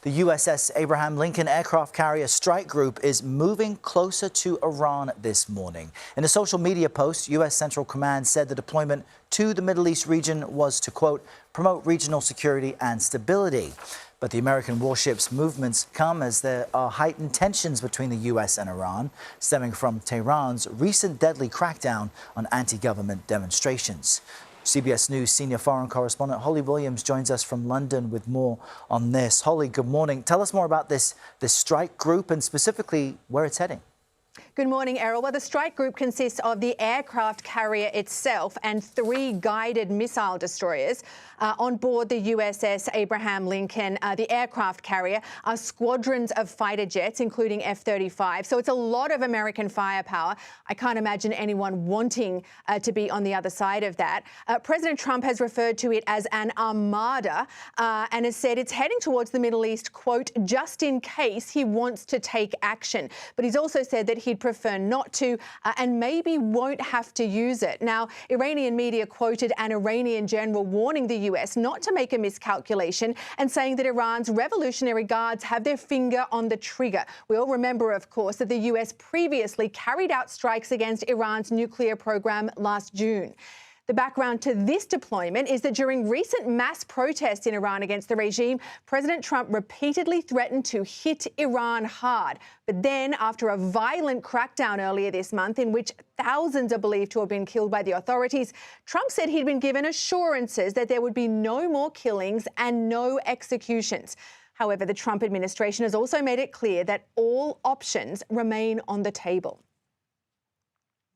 The USS Abraham Lincoln aircraft carrier strike group is moving closer to Iran this morning. In a social media post, U.S. Central Command said the deployment to the Middle East region was to, quote, promote regional security and stability. But the American warship's movements come as there are heightened tensions between the U.S. and Iran, stemming from Tehran's recent deadly crackdown on anti-government demonstrations. CBS News senior foreign correspondent Holly Williams joins us from London with more on this. Holly, good morning. Tell us more about this strike group and specifically where it's heading. Good morning, Errol. Well, the strike group consists of the aircraft carrier itself and 3 guided missile destroyers. On board the USS Abraham Lincoln, the aircraft carrier, are squadrons of fighter jets, including F-35. So it's a lot of American firepower. I can't imagine anyone wanting to be on the other side of that. President Trump has referred to it as an armada and has said it's heading towards the Middle East, quote, just in case he wants to take action. But he's also said that he'd prefer not to and maybe won't have to use it. Now, Iranian media quoted an Iranian general warning the US not to make a miscalculation and saying that Iran's Revolutionary Guards have their finger on the trigger. We all remember, of course, that the US previously carried out strikes against Iran's nuclear program last June. The background to this deployment is that during recent mass protests in Iran against the regime, President Trump repeatedly threatened to hit Iran hard. But then, after a violent crackdown earlier this month in which thousands are believed to have been killed by the authorities, Trump said he'd been given assurances that there would be no more killings and no executions. However, the Trump administration has also made it clear that all options remain on the table.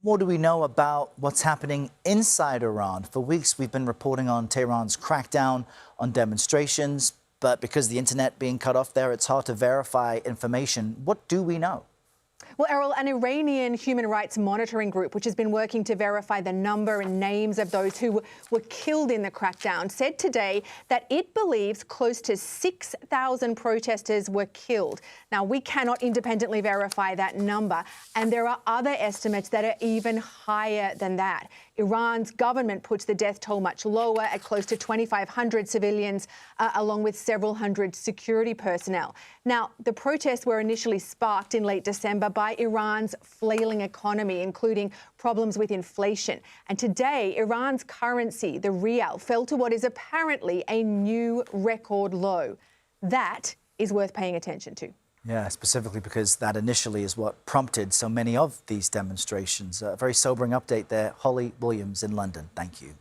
What do we know about what's happening inside Iran? For weeks, we've been reporting on Tehran's crackdown on demonstrations, but because the internet being cut off there, it's hard to verify information. What do we know? Well, Errol, an Iranian human rights monitoring group, which has been working to verify the number and names of those who were killed in the crackdown, said today that it believes close to 6,000 protesters were killed. Now, we cannot independently verify that number, and there are other estimates that are even higher than that. Iran's government puts the death toll much lower at close to 2,500 civilians, along with several hundred security personnel. Now, the protests were initially sparked in late December by Iran's flailing economy, including problems with inflation. And today, Iran's currency, the rial, fell to what is apparently a new record low. That is worth paying attention to. Yeah, specifically because that initially is what prompted so many of these demonstrations. A very sobering update there. Holly Williams in London. Thank you.